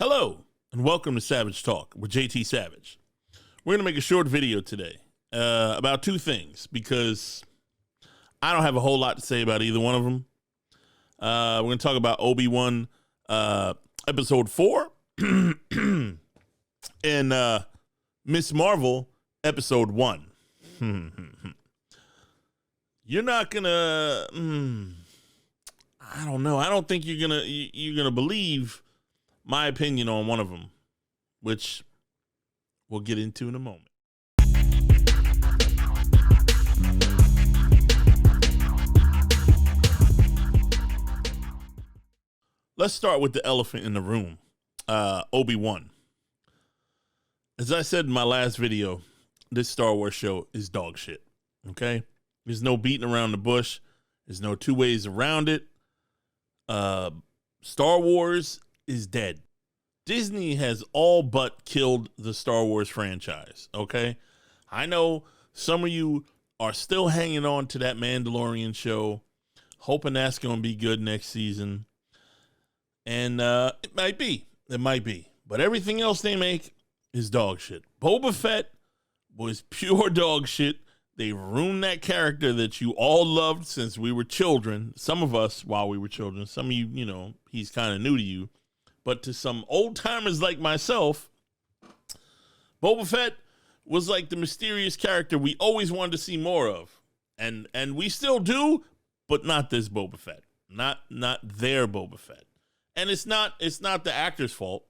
Hello, and welcome to Savage Talk with JT Savage. We're going to make a short video today about two things because I don't have a whole lot to say about either one of them. We're going to talk about Obi Wan Episode 4 and Miss Marvel Episode 1. You're not going to... I don't know. I don't think you're gonna believe my opinion on one of them, which we'll get into in a moment. Let's start with the elephant in the room, Obi Wan. As I said in my last video, this Star Wars show is dog shit. Okay, there's no beating around the bush. There's no two ways around it. Star Wars is dead. Disney has all but killed the Star Wars franchise, okay? I know some of you are still hanging on to that Mandalorian show, hoping that's going to be good next season. And it might be. But everything else they make is dog shit. Boba Fett was pure dog shit. They ruined that character that you all loved since we were children. Some of us while we were children. Some of you, he's kind of new to you. But to some old timers like myself, Boba Fett was like the mysterious character we always wanted to see more of. And we still do, but not this Boba Fett. Not their Boba Fett. And it's not the actor's fault,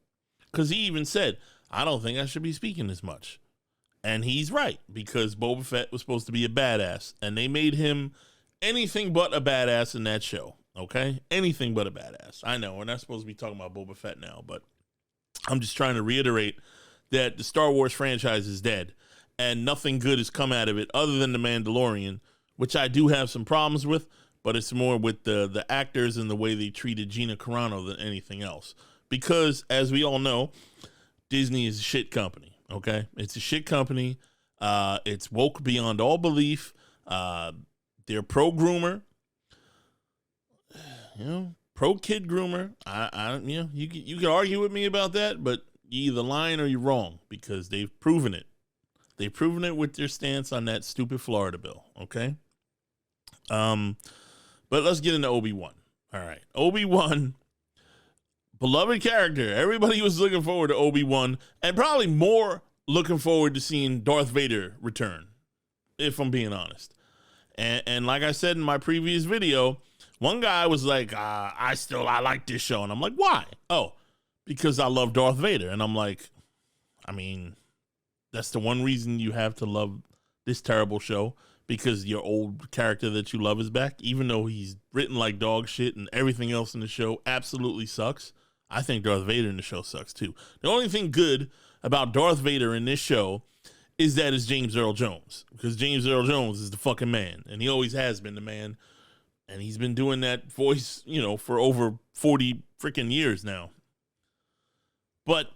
because he even said, I don't think I should be speaking this much. And he's right, because Boba Fett was supposed to be a badass, and they made him anything but a badass in that show, okay? Anything but a badass. I know, we're not supposed to be talking about Boba Fett now, but I'm just trying to reiterate that the Star Wars franchise is dead, and nothing good has come out of it other than The Mandalorian, which I do have some problems with, but it's more with the actors and the way they treated Gina Carano than anything else. Because, as we all know, Disney is a shit company. Okay, it's a shit company. It's woke beyond all belief. They're pro groomer, pro kid groomer. You could argue with me about that, but you're either lying or you're wrong, because they've proven it. They've proven it with their stance on that stupid Florida bill. Okay. But let's get into Obi-Wan. All right, Obi-Wan. Beloved character. Everybody was looking forward to Obi-Wan, and probably more looking forward to seeing Darth Vader return, if I'm being honest. And like I said in my previous video, one guy was like, I like this show. And I'm like, why? Oh, because I love Darth Vader. And I'm like, I mean, that's the one reason you have to love this terrible show, because your old character that you love is back, even though he's written like dog shit and everything else in the show absolutely sucks. I think Darth Vader in the show sucks too. The only thing good about Darth Vader in this show is that it's James Earl Jones, because James Earl Jones is the fucking man, and he always has been the man, and he's been doing that voice, for over 40 freaking years now. But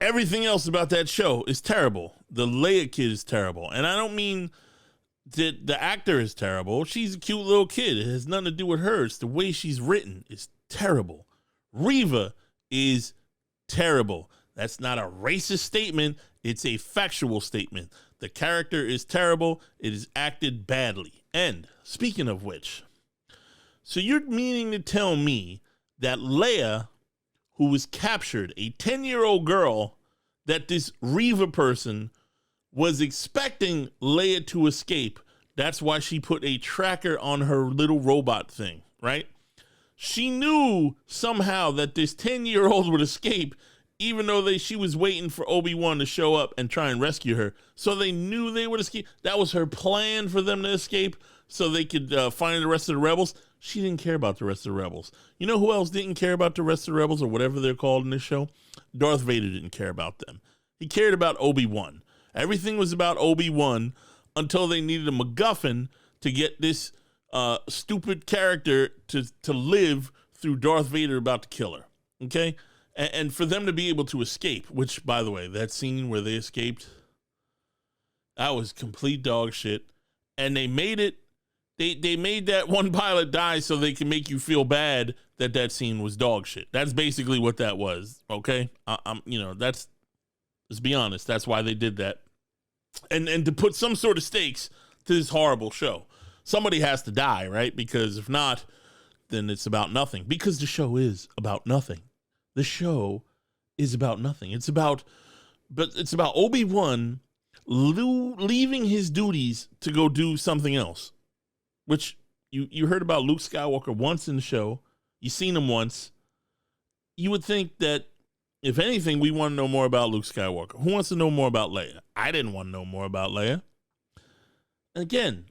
everything else about that show is terrible. The Leia kid is terrible, and I don't mean that the actor is terrible. She's a cute little kid. It has nothing to do with her. It's the way she's written is terrible. Reva is terrible. That's not a racist statement. It's a factual statement. The character is terrible. It is acted badly. And speaking of which, so you're meaning to tell me that Leia, who was captured, a 10-year-old girl, that this Reva person was expecting Leia to escape. That's why she put a tracker on her little robot thing, right? She knew somehow that this 10-year-old would escape, even though she was waiting for Obi-Wan to show up and try and rescue her. So they knew they would escape. That was her plan, for them to escape so they could find the rest of the rebels. She didn't care about the rest of the rebels. You know who else didn't care about the rest of the rebels, or whatever they're called in this show? Darth Vader didn't care about them. He cared about Obi-Wan. Everything was about Obi-Wan until they needed a MacGuffin to get this stupid character to live through Darth Vader about to kill her. Okay? And for them to be able to escape, which, by the way, that scene where they escaped, that was complete dog shit. And they made it They made that one pilot die so they can make you feel bad that scene was dog shit. That's basically what that was. Okay, let's be honest. That's why they did that, and to put some sort of stakes to this horrible show. Somebody has to die, right? Because if not, then it's about nothing. Because the show is about nothing. The show is about nothing. It's about Obi-Wan leaving his duties to go do something else. Which you heard about Luke Skywalker once in the show. You seen him once. You would think that, if anything, we want to know more about Luke Skywalker. Who wants to know more about Leia? I didn't want to know more about Leia. And again,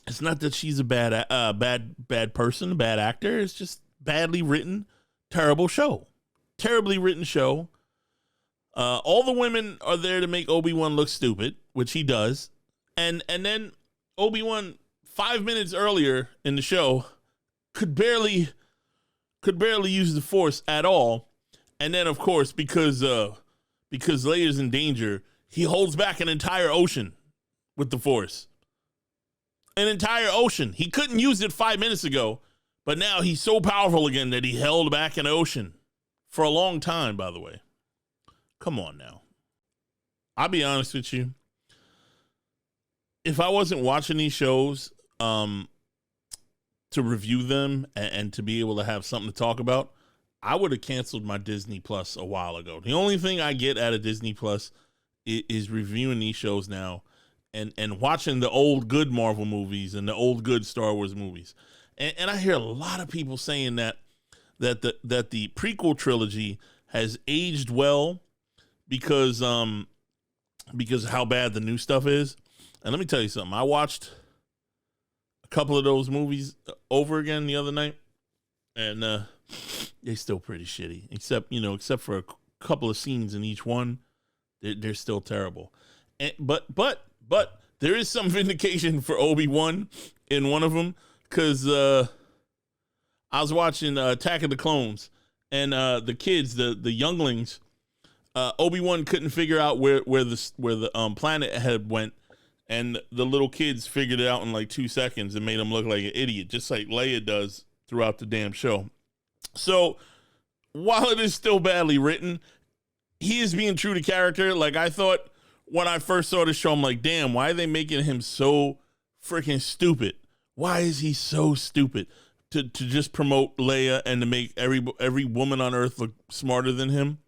it's not that she's a bad person, a bad actor. It's just badly written, terrible show. Terribly written show. All the women are there to make Obi-Wan look stupid, which he does. And then Obi-Wan, 5 minutes earlier in the show, could barely use the Force at all. And then, of course, because Leia's in danger, he holds back an entire ocean with the Force. An entire ocean. He couldn't use it 5 minutes ago, but now he's so powerful again that he held back an ocean for a long time, by the way. Come on now. I'll be honest with you. If I wasn't watching these shows to review them and to be able to have something to talk about, I would have canceled my Disney Plus a while ago. The only thing I get out of Disney Plus is reviewing these shows now and watching the old good Marvel movies and the old good Star Wars movies. And I hear a lot of people saying that the prequel trilogy has aged well because of how bad the new stuff is. And let me tell you something. I watched a couple of those movies over again the other night, and they're still pretty shitty. Except for a couple of scenes in each one, they're still terrible. But there is some vindication for Obi-Wan in one of them, because I was watching Attack of the Clones, and the kids, the younglings, Obi-Wan couldn't figure out where the planet had went, and the little kids figured it out in like 2 seconds and made him look like an idiot, just like Leia does throughout the damn show. So while it is still badly written, he is being true to character. Like, I thought when I first saw the show, I'm like, damn, why are they making him so freaking stupid? Why is he so stupid? To just promote Leia and to make every woman on Earth look smarter than him?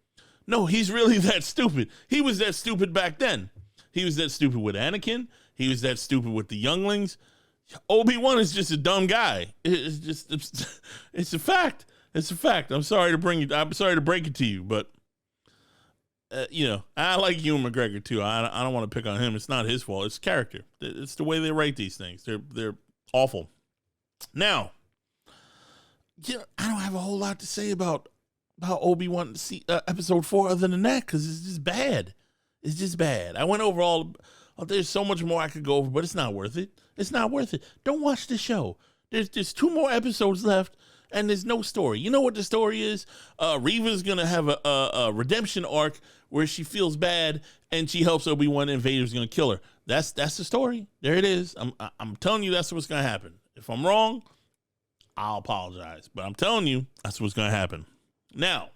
No, he's really that stupid. He was that stupid back then. He was that stupid with Anakin. He was that stupid with the younglings. Obi-Wan is just a dumb guy. It's a fact. It's a fact. I'm sorry to break it to you, but I like Ewan McGregor too. I don't want to pick on him. It's not his fault. It's character. It's the way they write these things. They're awful. Now, I don't have a whole lot to say about Obi-Wan episode 4 other than that, because it's just bad. It's just bad. I went over all. There's so much more I could go over, but it's not worth it. It's not worth it. Don't watch the show. There's 2 more episodes left, and there's no story. You know what the story is? Reva's gonna have a redemption arc where she feels bad and she helps Obi-Wan, and Vader's gonna kill her. That's the story. There it is. I'm telling you, that's what's gonna happen. If I'm wrong, I'll apologize, but I'm telling you, that's what's gonna happen. Now,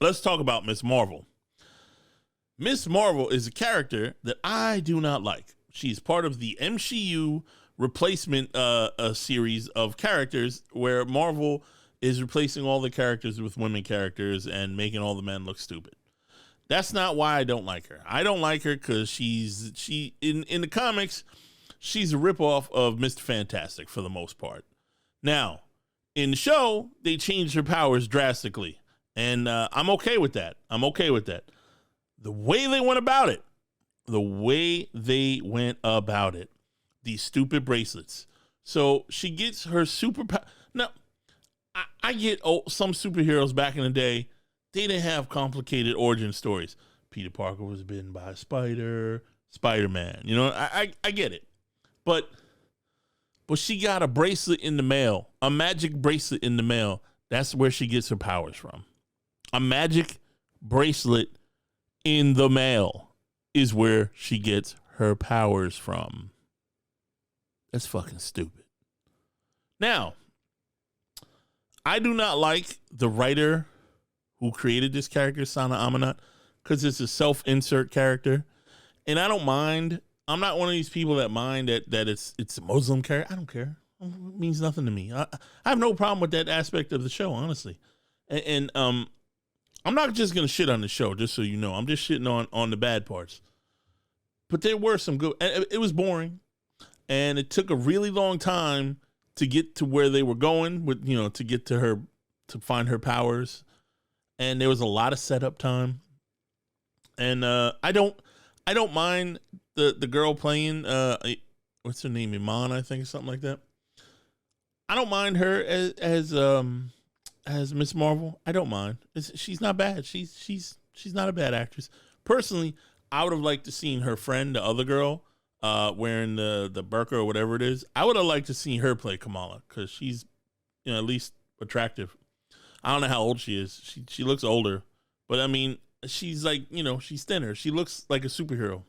let's talk about Miss Marvel. Miss Marvel is a character that I do not like. She's part of the MCU replacement series of characters where Marvel is replacing all the characters with women characters and making all the men look stupid. That's not why I don't like her. I don't like her because she in the comics, she's a ripoff of Mr. Fantastic for the most part. Now, in the show, they changed her powers drastically, and I'm okay with that. The way they went about it, these stupid bracelets. So she gets her superpower. Now, I get some superheroes back in the day, they didn't have complicated origin stories. Peter Parker was bitten by a spider, Spider-Man. I get it. But she got a bracelet in the mail, a magic bracelet in the mail. That's where she gets her powers from. A magic bracelet in the mail is where she gets her powers from. That's fucking stupid. Now, I do not like the writer who created this character, Sana Amanat, because it's a self-insert character. And I don't mind. I'm not one of these people that mind that it's a Muslim character. I don't care. It means nothing to me. I have no problem with that aspect of the show, honestly. And I'm not just going to shit on the show, just so you know. I'm just shitting on the bad parts. But there were some good. It was boring. And it took a really long time to get to where they were going with, to get to her, to find her powers. And there was a lot of setup time. And I don't mind the girl playing, what's her name? Iman, I think, or something like that. I don't mind her as Miss Marvel. I don't mind. She's not bad. She's not a bad actress. Personally, I would have liked to seen her friend, the other girl, wearing the burqa or whatever it is. I would have liked to see her play Kamala because she's, at least attractive. I don't know how old she is. She looks older, but I mean, she's like, she's thinner. She looks like a superhero.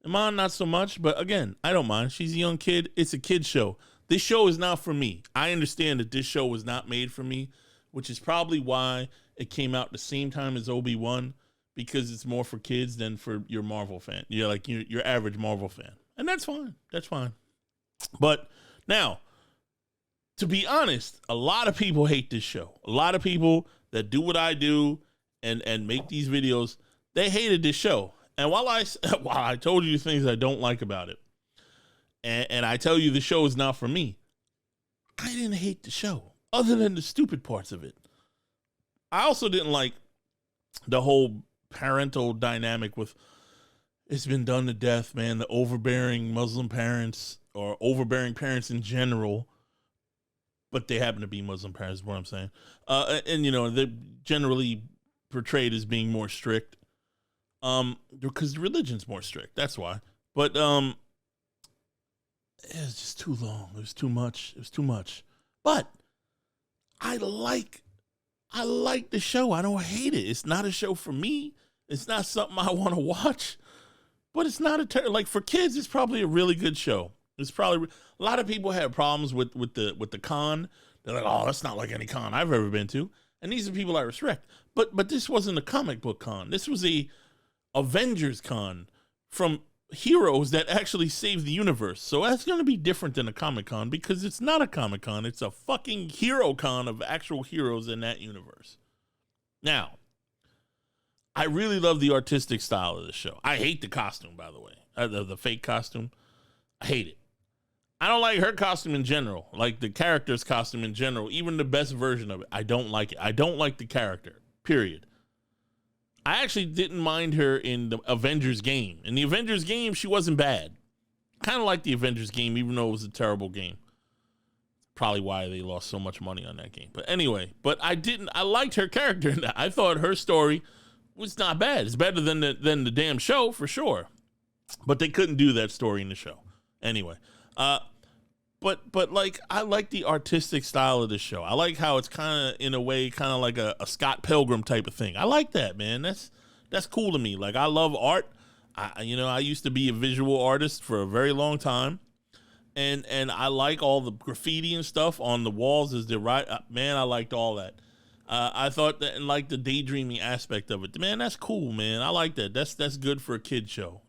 Iman, not so much, but again, I don't mind. She's a young kid. It's a kid show. This show is not for me. I understand that this show was not made for me, which is probably why it came out the same time as Obi-Wan, because it's more for kids than for your Marvel fan. You're like your average Marvel fan. And that's fine. That's fine. But now, to be honest, a lot of people hate this show. A lot of people that do what I do and make these videos, they hated this show. And while I told you things I don't like about it, and I tell you the show is not for me, I didn't hate the show, other than the stupid parts of it. I also didn't like the whole parental dynamic with, it's been done to death, man. The overbearing Muslim parents, or overbearing parents in general, but they happen to be Muslim parents, is what I'm saying. And they're generally portrayed as being more strict, because religion's more strict. That's why. But it was just too long. It was too much. It was too much. But I like the show. I don't hate it. It's not a show for me. It's not something I want to watch. But it's not like for kids. It's probably a really good show. It's probably a lot of people have problems with the con. They're like, oh, that's not like any con I've ever been to. And these are people I respect. But this wasn't a comic book con. This was a Avengers con from heroes that actually save the universe. So that's going to be different than a Comic Con, because it's not a Comic Con. It's a fucking hero con of actual heroes in that universe. Now, I really love the artistic style of the show. I hate the costume, by the way. The fake costume. I hate it. I don't like her costume in general. Like the character's costume in general. Even the best version of it. I don't like it. I don't like the character. Period. I actually didn't mind her in the Avengers game. In the Avengers game, she wasn't bad. Kind of like the Avengers game, even though it was a terrible game. Probably why they lost so much money on that game. But anyway, I liked her character in that. I thought her story was not bad. It's better than the damn show, for sure. But they couldn't do that story in the show. Anyway, but like, I like the artistic style of this show. I like how it's kind of, in a way, kind of like a Scott Pilgrim type of thing. I like that, man. That's cool to me. Like, I love art. I used to be a visual artist for a very long time, and I like all the graffiti and stuff on the walls as they write. Man, I liked all that. I thought that, and like the daydreaming aspect of it, man, that's cool, man. I like that. That's good for a kid show.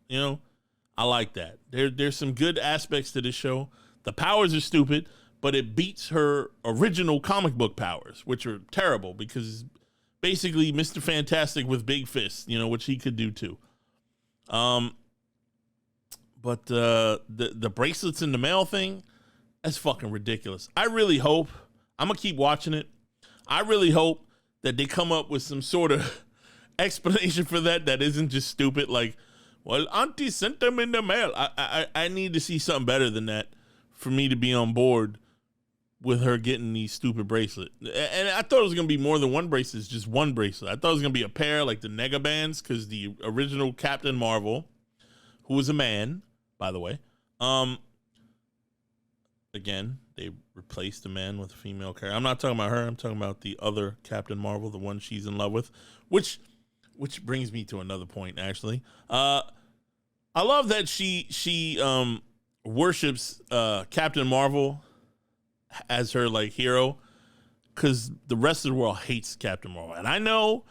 I like that. There's some good aspects to this show. The powers are stupid, but it beats her original comic book powers, which are terrible, because it's basically Mr. Fantastic with big fists, which he could do too. But the bracelets in the mail thing, that's fucking ridiculous. I really hope, I'm going to keep watching it. I really hope that they come up with some sort of explanation for that isn't just stupid. Like, well, Auntie sent them in the mail. I need to see something better than that for me to be on board with her getting these stupid bracelet. And I thought it was going to be more than one bracelet. It's just one bracelet. I thought it was going to be a pair, like the Nega Bands, because the original Captain Marvel, who was a man, by the way, again, they replaced the man with a female character. I'm not talking about her. I'm talking about the other Captain Marvel, the one she's in love with, which brings me to another point, actually. I love that she worships Captain Marvel as her like hero, because the rest of the world hates Captain Marvel. And I know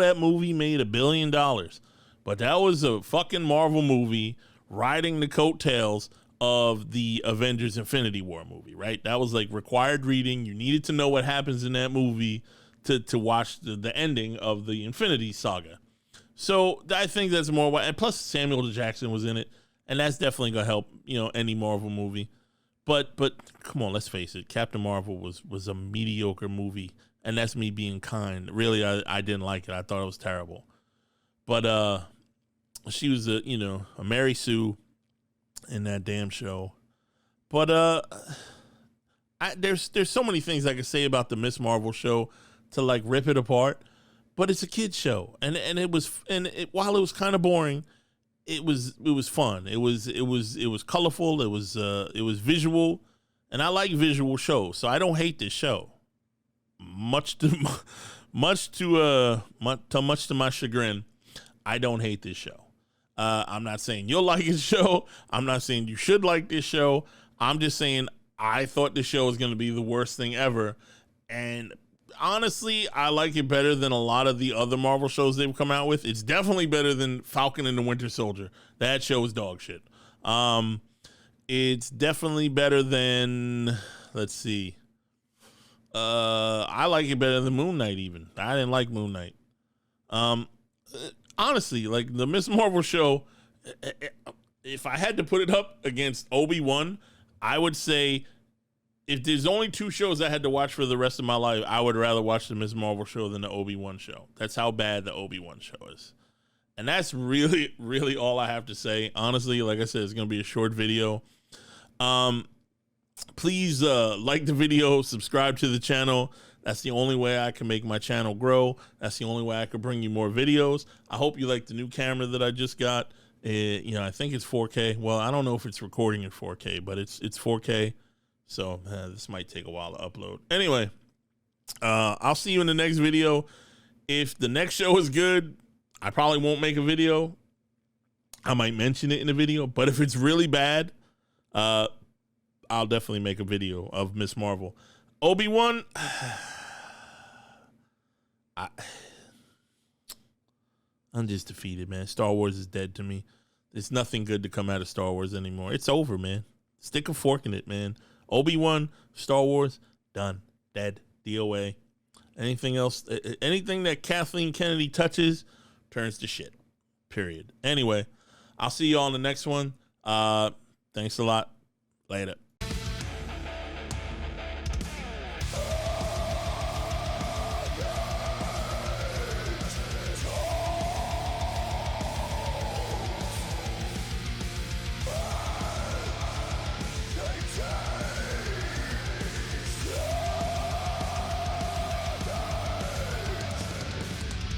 that movie made $1 billion, but that was a fucking Marvel movie riding the coattails of the Avengers Infinity War movie, right? That was like required reading. You needed to know what happens in that movie to watch the ending of the Infinity Saga. So I think that's more, and plus Samuel L. Jackson was in it, and that's definitely gonna help, any Marvel movie. But come on, let's face it, Captain Marvel was a mediocre movie, and that's me being kind. Really, I didn't like it. I thought it was terrible. But she was a Mary Sue in that damn show. But there's so many things I could say about the Miss Marvel show to like rip it apart. But it's a kid's show, and while it was kind of boring, it was fun. It was colorful. It was visual, and I like visual shows, so I don't hate this show. Much to my chagrin, I don't hate this show. I'm not saying you'll like this show. I'm not saying you should like this show. I'm just saying I thought this show was going to be the worst thing ever, and honestly, I like it better than a lot of the other Marvel shows they've come out with. It's definitely better than Falcon and the Winter Soldier. That show is dog shit. It's definitely better than, let's see. I like it better than Moon Knight even. I didn't like Moon Knight. Honestly, like the Miss Marvel show, if I had to put it up against Obi Wan, I would say, if there's only 2 shows I had to watch for the rest of my life, I would rather watch the Miss Marvel show than the Obi Wan show. That's how bad the Obi Wan show is. And that's really, really all I have to say. Honestly, like I said, it's going to be a short video. Please like the video, subscribe to the channel. That's the only way I can make my channel grow. That's the only way I can bring you more videos. I hope you like the new camera that I just got. I think it's 4K. Well, I don't know if it's recording in 4K, but it's 4K. So this might take a while to upload. Anyway, I'll see you in the next video. If the next show is good, I probably won't make a video. I might mention it in a video. But if it's really bad, I'll definitely make a video of Miss Marvel. Obi-Wan, I'm just defeated, man. Star Wars is dead to me. There's nothing good to come out of Star Wars anymore. It's over, man. Stick a fork in it, man. Obi-Wan, Star Wars, done, dead, DOA. Anything else, anything that Kathleen Kennedy touches turns to shit, period. Anyway, I'll see you all in the next one. Thanks a lot. Later.